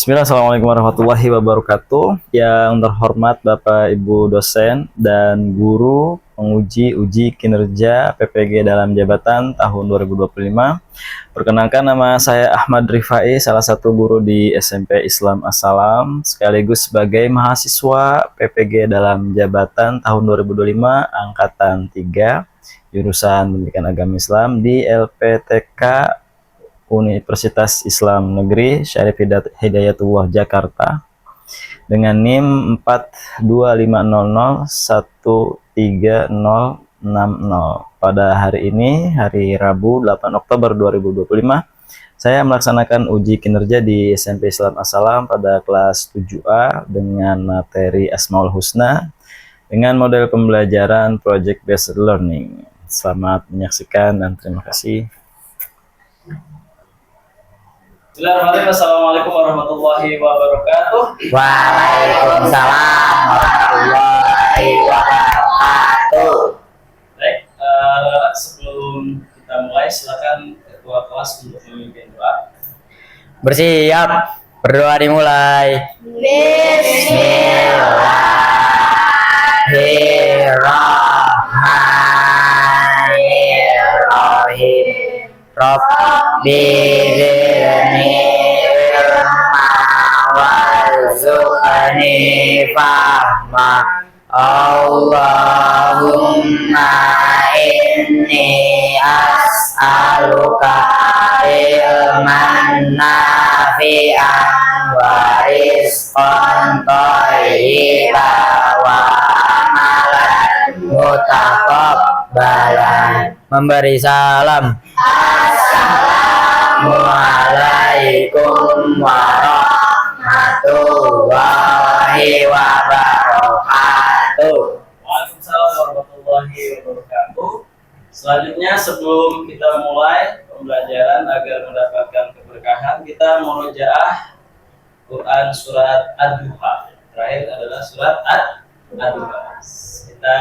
Bismillah, Assalamualaikum warahmatullahi wabarakatuh. Yang terhormat Bapak Ibu dosen dan guru penguji uji kinerja PPG dalam jabatan tahun 2025. Perkenalkan, nama saya Ahmad Rifai, salah satu guru di SMP Islam As-Salam, sekaligus sebagai mahasiswa PPG dalam jabatan tahun 2025 angkatan 3 jurusan Pendidikan Agama Islam di LPTK Universitas Islam Negeri Syarif Hidayatullah Jakarta dengan NIM 4250013060. Pada hari ini, hari Rabu 8 Oktober 2025, saya melaksanakan uji kinerja di SMP Islam As-Salam pada kelas 7A dengan materi Asmaul Husna dengan model pembelajaran Project Based Learning. Selamat menyaksikan dan terima kasih. Bismillahirrahmanirrahim. Assalamualaikum warahmatullahi wabarakatuh. Waalaikumsalam warahmatullahi wabarakatuh. Baik, sebelum kita mulai, silakan ketua kelas untuk memimpin doa. Bersiap, berdoa dimulai. Bismillahirrahmanirrahim. Rabbi zidni ilma warzuqni fahma. Allahumma inni as'aluka ilman nafi'an wa rizqan thayyiban wa amalan mutaqabbalan. Memberi salam. Assalamualaikum warahmatullahi wabarakatuh. Waalaikumsalam warahmatullahi wabarakatuh. Selanjutnya, sebelum kita mulai pembelajaran agar mendapatkan keberkahan, kita murojaah Quran surat Ad-Duha. Terakhir adalah surat Ad-Duha. Kita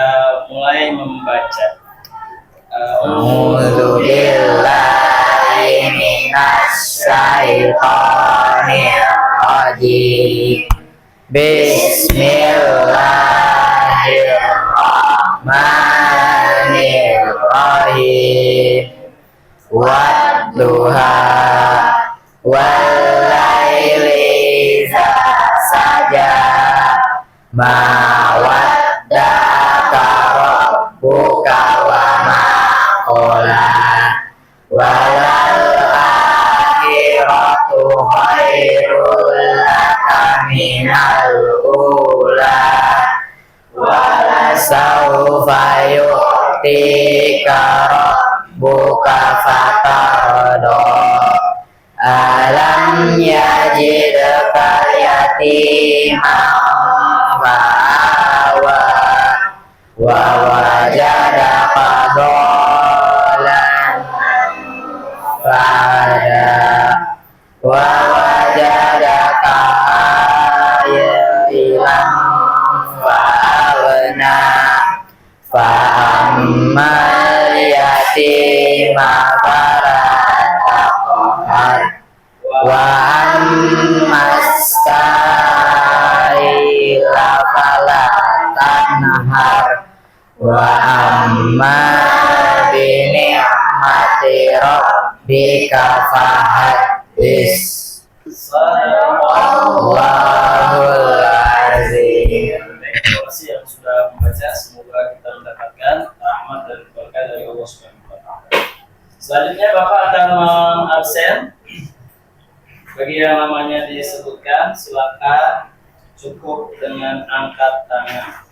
mulai membaca. A'udzu billahi minasy syaithanir rajim. Bismillahirrahmanirrahim. Wadduha wal-laili idza saja. Ma waddaka rabbuka wa ma qala. Walal akhiratu khairul laka minal ula. Walasawfa yu'tika rabbuka fatarda. Alam yajidka yatiman fa'awa wa wajadaka dhalan fahada wa wajadaka ayilan fa'aghna fa'ammal yatima fala taqhar wa ammas sa'ila fala tanhar wa amma bi ni'mati rabbika fahaddis. Sadaqallahul azim. Terima kasih yang sudah membaca. Semoga kita mendapatkan rahmat dan berkah dari Allah Subhanahu wa taala. Selanjutnya Bapak akan mengabsen. Bagi yang namanya disebutkan, silakan cukup dengan angkat tangan.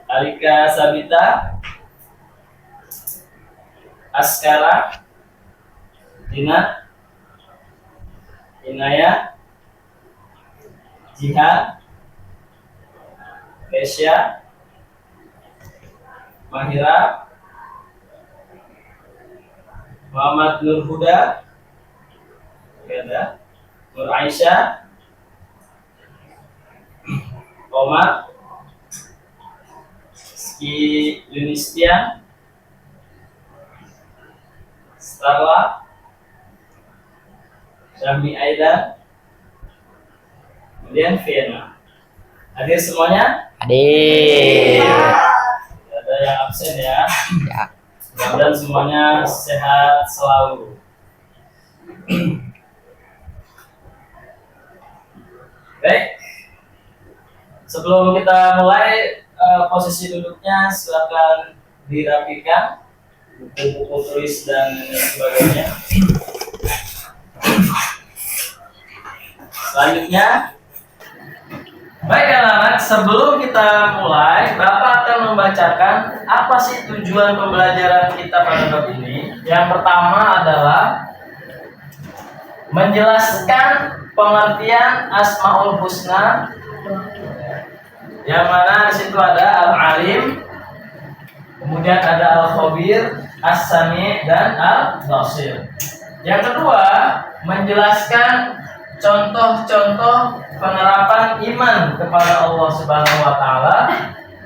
Alika Sabita, Askara, Dina, Inaya, Jihan, Kesya, Mahira, Muhammad Nur Huda, Nur Aisyah, Omar, Ski Yunistian, Starla, Syahmi Aida, kemudian Vienna. Hadir semuanya? Hadir. Ada yang absen ya. Ya. Mudah-mudahan semuanya sehat selalu. Baik. Sebelum kita mulai, posisi duduknya silakan dirapikan, buku-buku tulis dan sebagainya. Selanjutnya, baik anak-anak, sebelum kita mulai, Bapak akan membacakan apa sih tujuan pembelajaran kita pada bab ini. Yang pertama adalah menjelaskan pengertian Asmaul Husna, yang mana di situ ada Al-Alim, kemudian ada Al-Khabir, As-Sami, dan Al-Basir. Yang kedua, menjelaskan contoh-contoh penerapan iman kepada Allah Subhanahu wa taala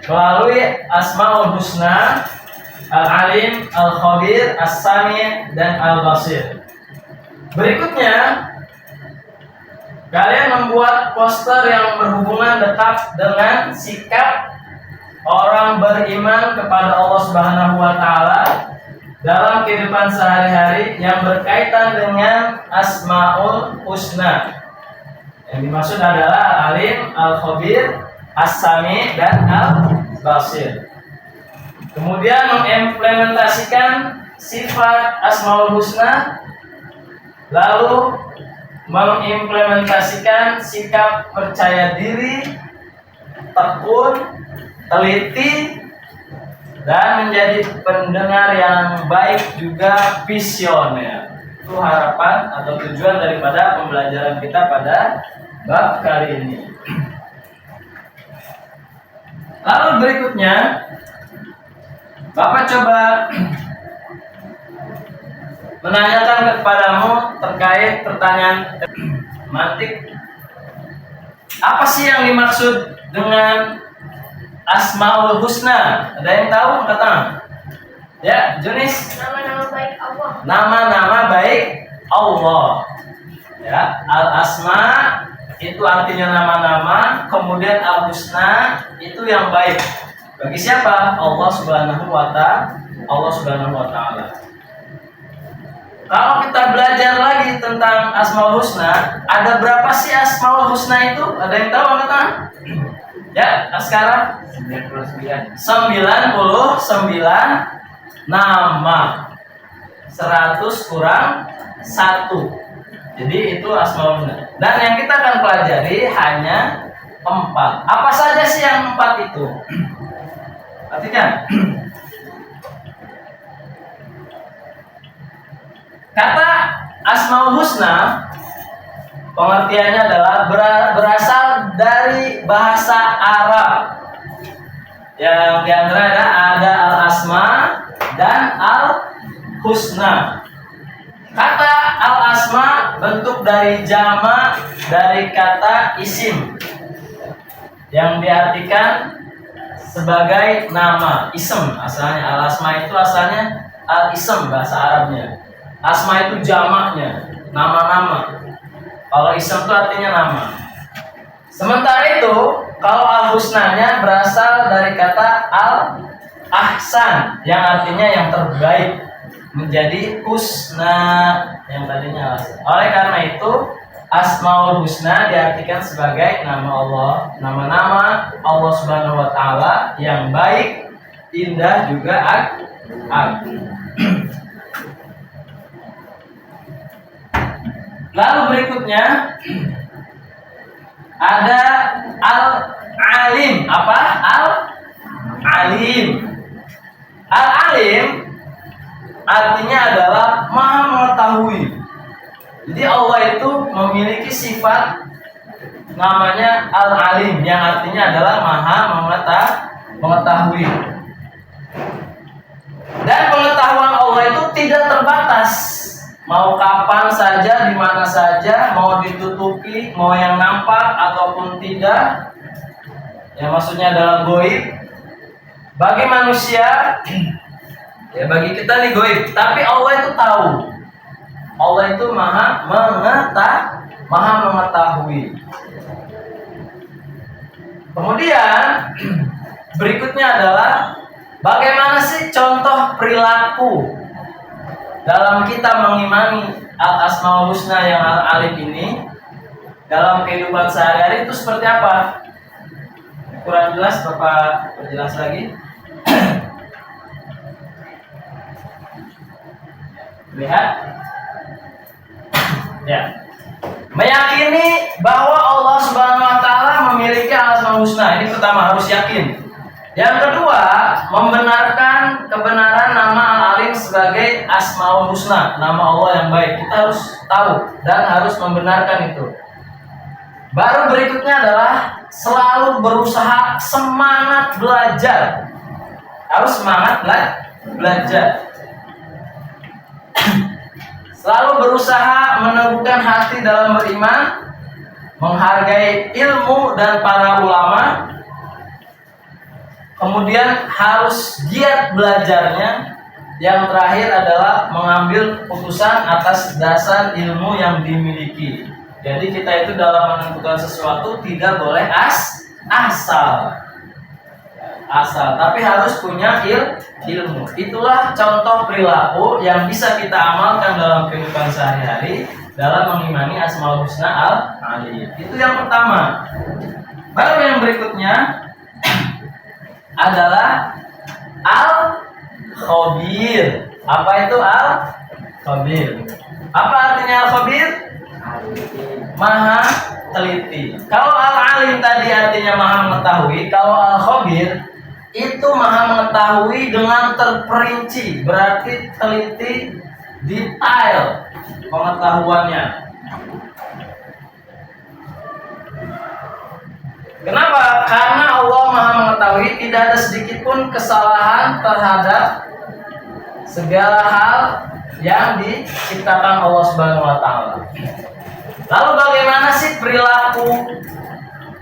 melalui Asmaul Husna, Al-Alim, Al-Khabir, As-Sami, dan Al-Basir. Berikutnya, kalian membuat poster yang berhubungan dekat dengan sikap orang beriman kepada Allah Subhanahu wa taala dalam kehidupan sehari-hari yang berkaitan dengan Asmaul Husna. Yang dimaksud adalah Al-Alim, Al-Khabir, As-Sami, dan Al-Basir. Kemudian mengimplementasikan sifat Asmaul Husna, lalu mengimplementasikan sikap percaya diri, tekun, teliti, dan menjadi pendengar yang baik juga visioner. Itu harapan atau tujuan daripada pembelajaran kita pada bab kali ini. Lalu berikutnya, Bapak coba menanyakan kepadamu terkait pertanyaan mantik. Apa sih yang dimaksud dengan Asmaul Husna? Ada yang tahu? Angkat tangan. Ya, Junis. Nama-nama baik Allah. Nama-nama baik Allah. Ya, Al-Asma itu artinya nama-nama, kemudian Al-Husna itu yang baik. Bagi siapa? Allah Subhanahu wa taala. Kalau kita belajar lagi tentang Asmaul Husna, ada berapa sih Asmaul Husna itu? Ada yang tahu angkat tangan? Ya, sekarang 99 nama. 100 kurang 1. Jadi itu Asmaul Husna. Dan yang kita akan pelajari hanya 4. Apa saja sih yang 4 itu? Perhatikan. Kata Asmaul Husna pengertiannya adalah berasal dari bahasa Arab. Yang diantaranya ada Al-Asma dan Al-Husna. Kata Al-Asma bentuk dari jamak dari kata isim yang diartikan sebagai nama, isem asalnya. Al-Asma itu asalnya al-isem bahasa Arabnya. Asma itu jamaknya, nama-nama. Kalau isem itu artinya nama. Sementara itu, kalau al-husnanya berasal dari kata al-ahsan yang artinya yang terbaik, menjadi husna yang tadinya al-ahsan. Oleh karena itu, Asmaul Husna diartikan sebagai nama Allah, nama-nama Allah Subhanahu wa taala yang baik, indah juga agung. Lalu berikutnya ada Al-Alim. Apa? Al-Alim. Al-Alim artinya adalah Maha mengetahui. Jadi Allah itu memiliki sifat namanya Al-Alim yang artinya adalah Maha mengetahui. Dan pengetahuan Allah itu tidak terbatas. Mau kapan saja, di mana saja, mau ditutupi, mau yang nampak ataupun tidak. Yang maksudnya adalah goib. Bagi manusia, ya bagi kita nih goib. Tapi Allah itu tahu. Allah itu maha mengetahui. Kemudian berikutnya adalah bagaimana sih contoh perilaku dalam kita mengimani Al-Asmaul Husna yang Al-Alim ini dalam kehidupan sehari-hari itu seperti apa? Kurang jelas, Bapak perjelas lagi. Lihat. Ya. Meyakini bahwa Allah Subhanahu wa taala memiliki Al-Asmaul Husna. Ini pertama, harus yakin. Yang kedua, membenarkan kebenaran nama Al-Alim sebagai Asmaul Husna, nama Allah yang baik. Kita harus tahu dan harus membenarkan itu. Baru berikutnya adalah selalu berusaha semangat belajar. Harus semangat belajar. Selalu berusaha meneguhkan hati dalam beriman, menghargai ilmu dan para ulama. Kemudian harus giat belajarnya. Yang terakhir adalah mengambil putusan atas dasar ilmu yang dimiliki. Jadi kita itu dalam menentukan sesuatu tidak boleh asal, tapi harus punya ilmu. Itulah contoh perilaku yang bisa kita amalkan dalam kehidupan sehari-hari dalam mengimani Asmaul Husna Al-Alim. Itu yang pertama. Baru yang berikutnya adalah Al-Khabir. Apa itu Al-Khabir? Apa artinya Al-Khabir? Maha teliti. Kalau Al-Alim tadi artinya maha mengetahui, kalau Al-Khabir itu maha mengetahui dengan terperinci, berarti teliti, detail pengetahuannya. Kenapa? Karena Allah maha mengetahui, tidak ada sedikit pun kesalahan terhadap segala hal yang diciptakan Allah Subhanahu wa taala. Lalu bagaimana sih perilaku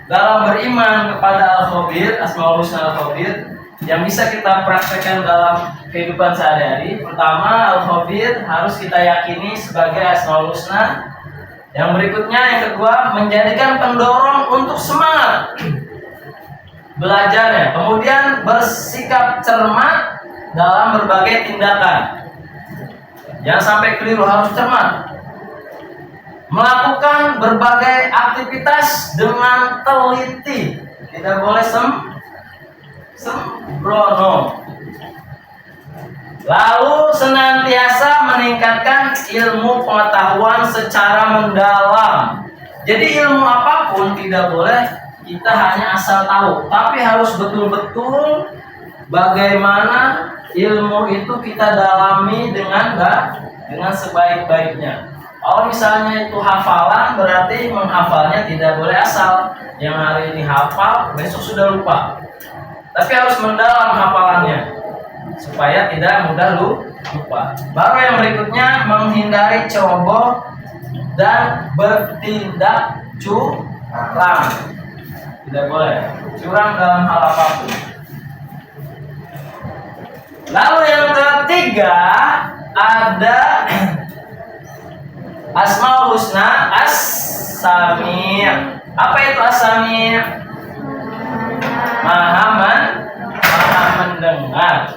dalam beriman kepada Al-Khabir, Asmaul Husna Al-Khabir yang bisa kita praktekkan dalam kehidupan sehari-hari? Pertama, Al-Khabir harus kita yakini sebagai Asmaul Husna. Yang berikutnya, yang kedua, menjadikan pendorong untuk semangat belajarnya. Kemudian bersikap cermat dalam berbagai tindakan. Jangan sampai keliru, harus cermat. Melakukan berbagai aktivitas dengan teliti, tidak boleh sembrono. Lalu senantiasa meningkatkan ilmu pengetahuan secara mendalam. Jadi ilmu apapun tidak boleh kita hanya asal tahu, tapi harus betul-betul bagaimana ilmu itu kita dalami dengan sebaik-baiknya. Kalau misalnya itu hafalan, berarti menghafalnya tidak boleh asal. Yang hari ini hafal, besok sudah lupa. Tapi harus mendalam hafalannya supaya tidak mudah lupa. Baru yang berikutnya, menghindari ceroboh dan bertindak curang. Tidak boleh curang dalam hal apapun. Lalu yang ketiga ada Asmaul Husna As-Sami'. Apa itu As-Sami'? Maha mendengar.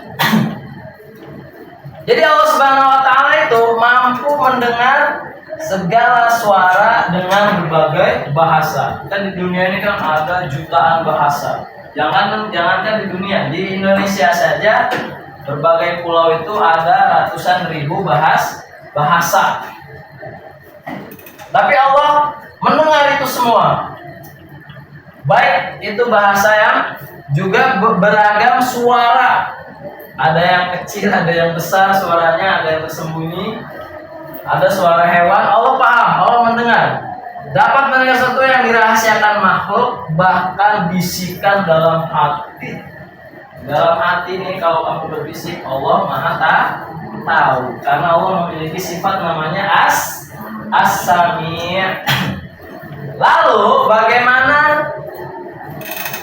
Jadi Allah Subhanahu wa taala itu mampu mendengar segala suara dengan berbagai bahasa. Kan di dunia ini kan ada jutaan bahasa. Jangankan di dunia, di Indonesia saja berbagai pulau itu ada ratusan ribu bahasa. Tapi Allah mendengar itu semua. Baik itu bahasa yang juga beragam suara. Ada yang kecil, ada yang besar suaranya, ada yang tersembunyi, ada suara hewan. Allah paham, Allah mendengar. Dapat mendengar sesuatu yang dirahasiakan makhluk, bahkan bisikan dalam hati. Dalam hati ini kalau kamu berbisik, Allah Maha tahu. Karena Allah memiliki sifat namanya As-Sami'. Lalu bagaimana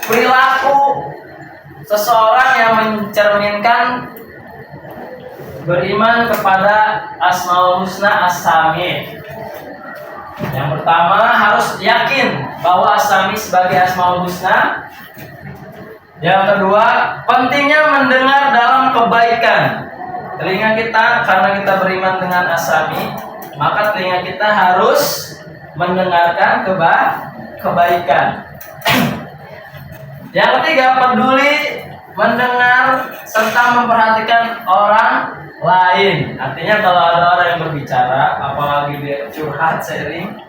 perilaku seseorang yang mencerminkan Beriman kepada Asmaul Husna As-Sami. Yang pertama harus yakin bahwa As-Sami sebagai Asmaul Husna. Yang kedua, pentingnya mendengar dalam kebaikan. Telinga kita, karena kita beriman dengan As-Sami, maka telinga kita harus mendengarkan kebaikan. Yang ketiga, peduli mendengar serta memperhatikan orang lain. Artinya kalau ada orang yang berbicara, apalagi dia curhat, sharing,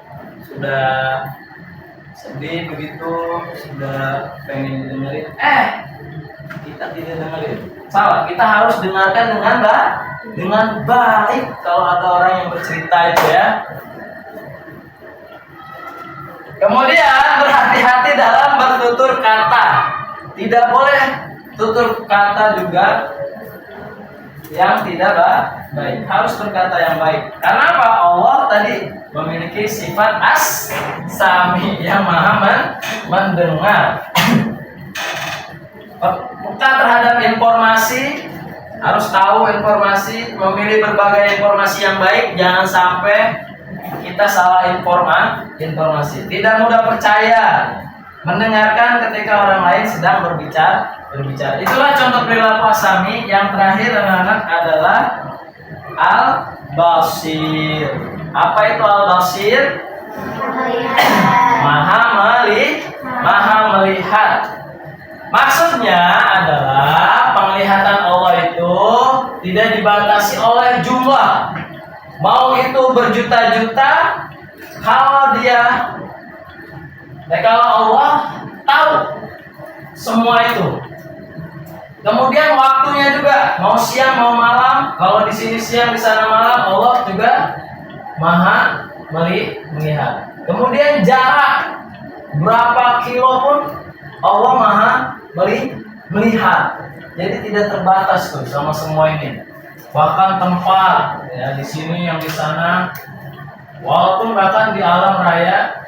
sudah sedih begitu, sudah pengen dengerin, kita tidak dengerin. Salah, kita harus dengarkan dengan baik kalau ada orang yang bercerita itu ya. Kemudian berhati-hati dalam bertutur kata. Tidak boleh tutur kata juga yang tidak baik. Harus berkata yang baik. Karena apa? Allah tadi memiliki sifat As-Sami yang maha mendengar. Peka terhadap informasi, harus tahu informasi, memilih berbagai informasi yang baik. Jangan sampai kita salah informasi. Tidak mudah percaya mendengarkan ketika orang lain sedang berbicara. Itulah contoh perilaku As-Sami. Yang terakhir anak-anak adalah Al-Basir. Apa itu Al-Basir? Maha melihat. Maksudnya adalah penglihatan Allah itu tidak dibatasi oleh jumlah. Mau itu berjuta-juta, kalau Allah tahu semua itu. Kemudian waktunya juga, mau siang mau malam, kalau di sini siang di sana malam, Allah juga maha melihat. Kemudian jarak berapa kilo pun Allah maha melihat. Jadi tidak terbatas tuh sama semua ini. Bahkan tempat ya, di sini yang di sana, walaupun bahkan di alam raya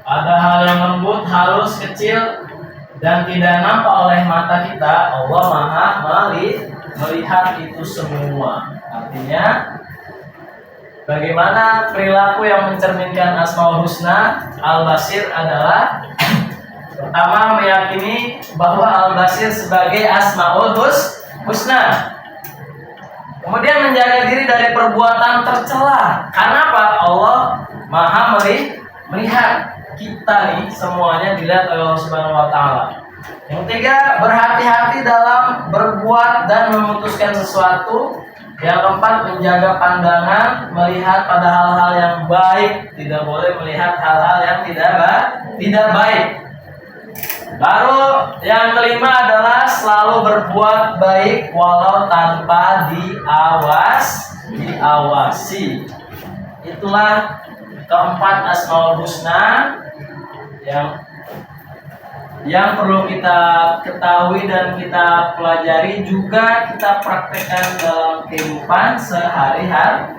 ada hal yang lembut, halus, kecil dan tidak nampak oleh mata kita, Allah maha melihat itu semua. Artinya bagaimana perilaku yang mencerminkan Asmaul Husna? Al-Basir adalah pertama, meyakini bahwa Al-Basir sebagai Asmaul Husna. Kemudian menjaga diri dari perbuatan tercela. Karena apa? Allah maha melihat kita nih, semuanya dilihat oleh Allah Subhanahu wa Ta'ala. Yang ketiga, berhati-hati dalam berbuat dan memutuskan sesuatu. Yang keempat, menjaga pandangan, melihat pada hal-hal yang baik, tidak boleh melihat hal-hal yang tidak baik. Baru yang kelima adalah selalu berbuat baik walau tanpa diawasi. Itulah keempat Asmaul Husna yang perlu kita ketahui dan kita pelajari, juga kita praktekkan dalam kehidupan sehari-hari.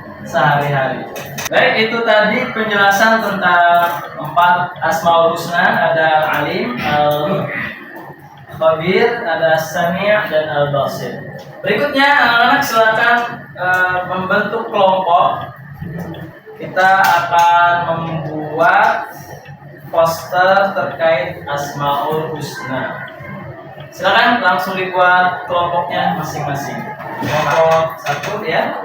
Baik, itu tadi penjelasan tentang empat Asmaul Husna. Ada Al-Alim, Al-Khabir, ada As-Sami' dan Al-Basir. Berikutnya anak-anak silakan membentuk kelompok. Kita akan membuat poster terkait Asmaul Husna. Silakan langsung dibuat kelompoknya masing-masing. Kelompok satu ya.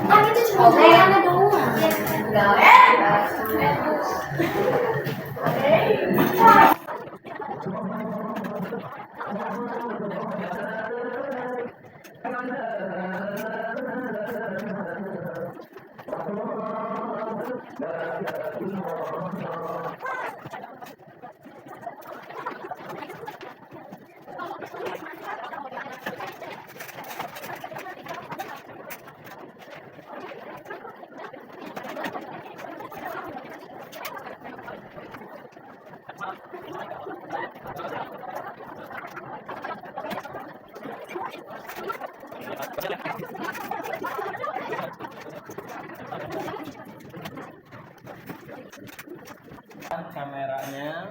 Kan itu cuma doang. Kameranya.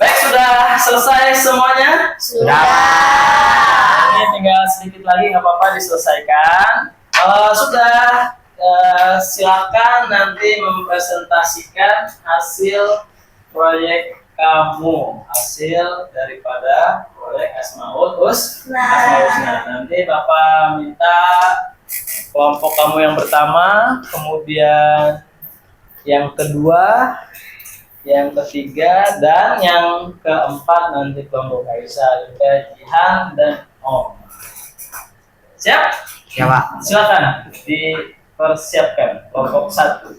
Baik, sudah selesai semuanya? Sudah. Ini tinggal sedikit lagi, nggak apa-apa diselesaikan. Sudah, silakan nanti mempresentasikan hasil proyek kamu, hasil daripada proyek Asmaul Husna. Nanti Bapak minta kelompok kamu yang pertama, kemudian yang kedua, yang ketiga, dan yang keempat nanti kelompok Aisyah, juga Jihan dan Om. Siap? Ya, Pak. Silakan dipersiapkan kelompok 1.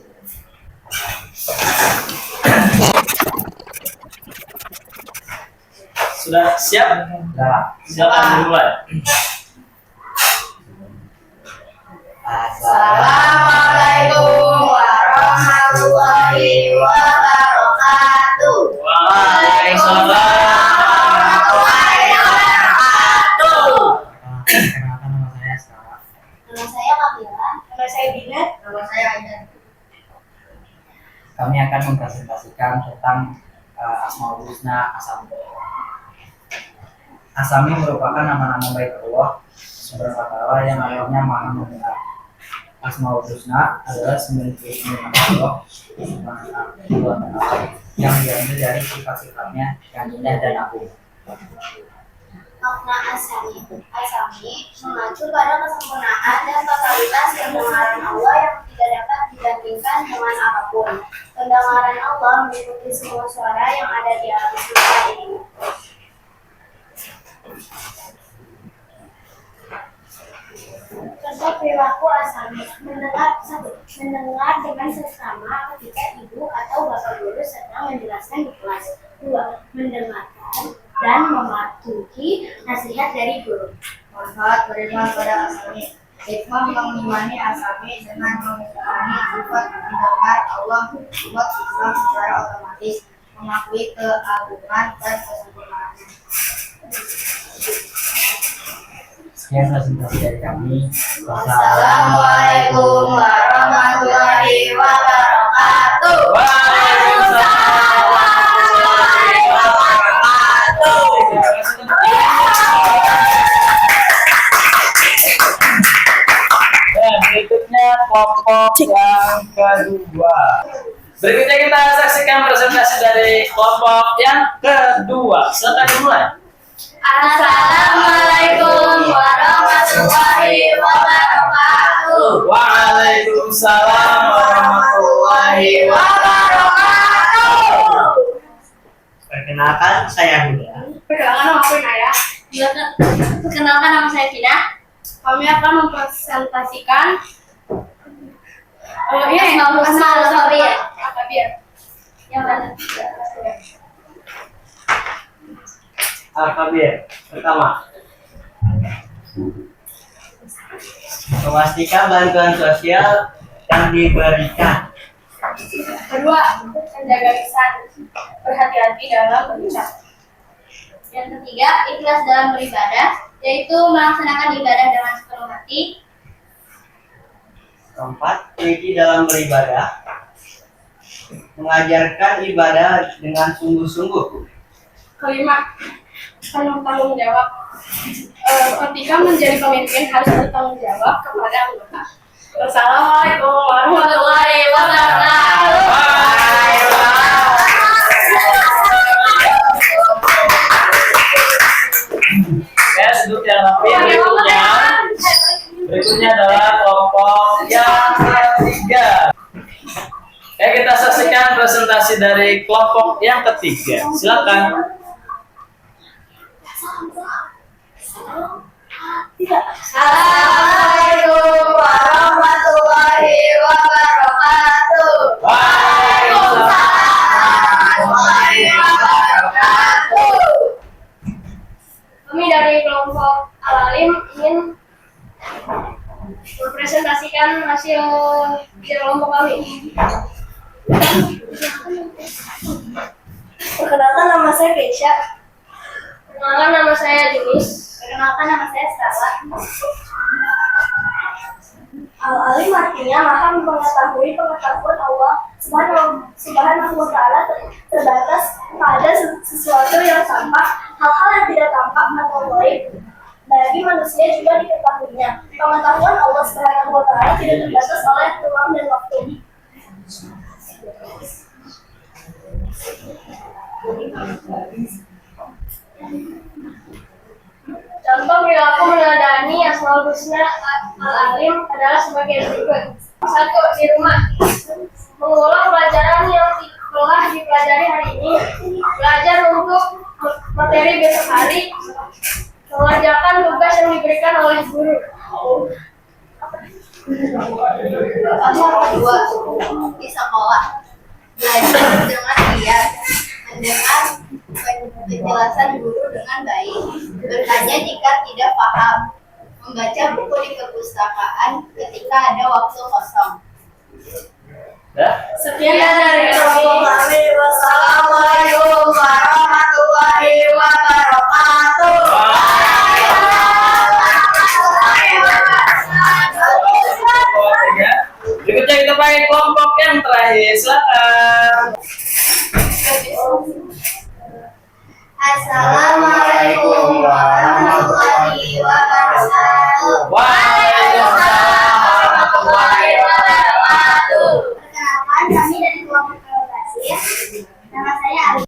Sudah siap? Silakan dimulai. Assalamualaikum warahmatullahi wabarakatuh. Waalaikumsalam warahmatullahi wabarakatuh. Perkenalkan, nama saya Sarah. Nama saya Kamila. Nama saya Dina. Nama saya Aidan. Kami akan mempresentasikan tentang Asmaul Husna Asami. Asami merupakan nama-nama baik Allah Subhanahu wa Ta'ala yang artinya maha mendengar. Asmaul Husna adalah 99 nama Allah Subhanahu wa Ta'ala yang diambil dari sifat-sifatnya yang indah dan agung. Makna Asami mengacu pada kesempurnaan dan totalitas pendengaran Allah yang tidak dapat dibandingkan dengan apapun. Pendengaran Allah meliputi semua suara yang ada di alam semesta ini. Contoh perilaku Asami: mendengar dengan seksama ketika ibu atau bapak guru sedang menjelaskan di kelas. 2. Mendengarkan dan mematuhi nasihat dari guru. Manfaat beriman pada Asami. Hikmah mengimani Asami dengan mengimani sifat mendengar Allah membuat Islam secara otomatis mengakui keagungan dan kesempurnaannya. Sekian presentasi dari kami. Wassalamualaikum warahmatullahi wabarakatuh. Waalaikumsalam warahmatullahi wabarakatuh. Dan berikutnya kelompok yang kedua. Berikutnya kita saksikan presentasi dari kelompok yang kedua. Silakan dimulai. Assalamualaikum warahmatullahi wabarakatuh. Waalaikumsalam warahmatullahi wabarakatuh. Perkenalkan, saya Huda. Perkenalkan, nama aku Naya. Perkenalkan, nama saya Tina. Kami akan mempresentasikan Al-Kabir. Yang mana? Al-Kabir. Pertama, memastikan bantuan sosial yang diberikan. Kedua, menjaga lisan, berhati-hati dalam berbicara. Yang ketiga, ikhlas dalam beribadah, yaitu melaksanakan ibadah dengan sepenuh hati. Keempat, teliti dalam beribadah, mengajarkan ibadah dengan sungguh-sungguh. Kelima, penuh tanggung jawab. Ketika menjadi pemimpin harus bertanggung jawab kepada anggota. Wassalamualaikum warahmatullahi wabarakatuh. kita saksikan presentasi dari kelompok yang ketiga. Silakan. Assalamualaikum warahmatullahi wabarakatuh. Waalaikumsalam warahmatullahi wabarakatuh. Kami dari kelompok Al-Alim ingin mempresentasikan hasil di kelompok kami. Perkenalkan, nama saya Keisha. Perkenalkan, nama saya Junis. Perkenalkan, nama saya Stella. Al-alim artinya maha mengetahui pengetahuan Allah Subhanahu wa Ta'ala terbatas pada sesuatu yang tampak, hal-hal yang tidak tampak atau gaib bagi manusia juga diketahuinya. Pengetahuan Allah Subhanahu wa Ta'ala tidak terbatas oleh ruang dan waktu. Contoh perilaku menadani Asmaul Husna Al-Alim adalah sebagai berikut. 1. Di rumah, mengulang pelajaran yang telah dipelajari hari ini, belajar untuk materi besok hari, mengerjakan tugas yang diberikan oleh guru. Contoh kedua, di sekolah, belajar dengan giat, mendengar penjelasan guru dengan baik, bertanya jika tidak paham, membaca buku di perpustakaan ketika ada waktu kosong. Sekian dari kami. Wassalamualaikum warahmatullahi wabarakatuh. Berikutnya kita pakai kelompok yang terakhir. Silakan. Assalamualaikum warahmatullahi wabarakatuh. Waalaikumsalam warahmatullahi wabarakatuh. Perkenalkan, kami dari kelompok Al-Basir. Nama saya Ali.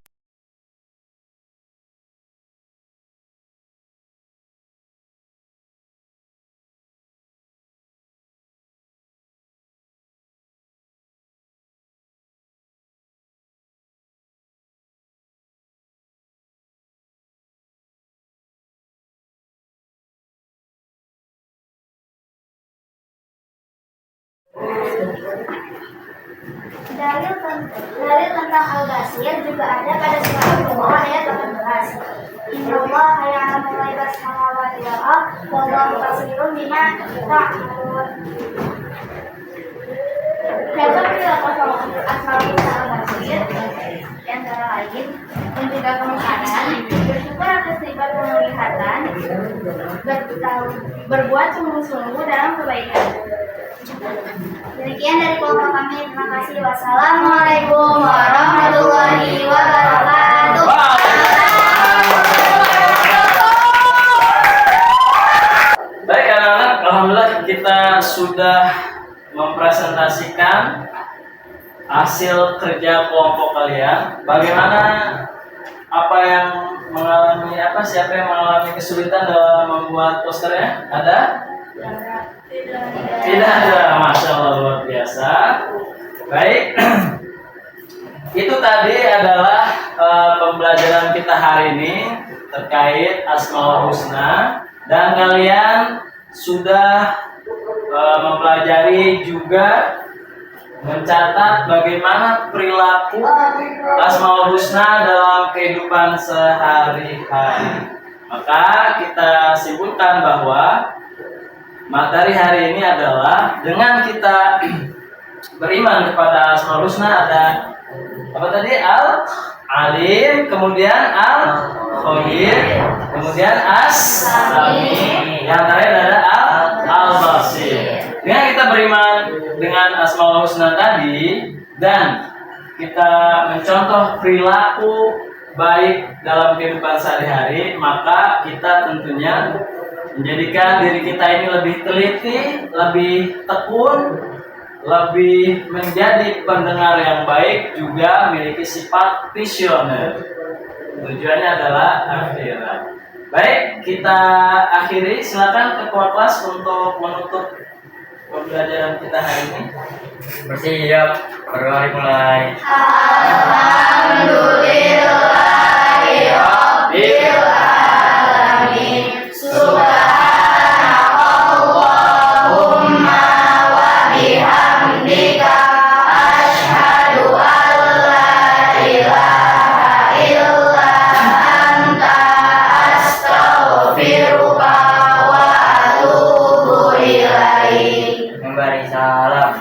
Dalil tentang Al-Basir juga ada pada surat Al-Baqarah ayat 18. Innallaha ya'lamu ghaibas samawati wal ardh wallahu basirun bima ta'malun. Dapat dilakukan Asmaul Husna Al-Basir di antara lain menjaga kemungkaran, bersyukur atas nikmat penglihatan, berbuat sungguh-sungguh dalam kebaikan. Demikian dari kelompok kami. Terima kasih. Wassalamualaikum warahmatullahi wabarakatuh. Baik anak-anak, alhamdulillah kita sudah mempresentasikan hasil kerja kelompok kalian. Bagaimana, apa yang mengalami, siapa yang mengalami kesulitan dalam membuat posternya? Ada? Tidak ada. Masya Allah, luar biasa. Baik. Itu tadi adalah pembelajaran kita hari ini terkait Asmaul Husna, dan kalian sudah mempelajari juga mencatat bagaimana perilaku Asmaul Husna dalam kehidupan sehari-hari. Maka kita simpulkan bahwa materi hari ini adalah dengan kita beriman kepada Asmaul Husna, ada apa tadi? Al-Alim, kemudian Al-Khabir, kemudian As-Sami, yang terakhir ada Al-Basir. Dengan kita beriman dengan Asmaul Husna tadi dan kita mencontoh perilaku baik dalam kehidupan sehari-hari, maka kita tentunya menjadikan diri kita ini lebih teliti, lebih tekun, lebih menjadi pendengar yang baik, juga memiliki sifat visioner. Tujuannya adalah akhirat. Baik, kita akhiri. Silakan ketua kelas untuk menutup pembelajaran kita hari ini? Bersiap, mari mulai. Memberi salam.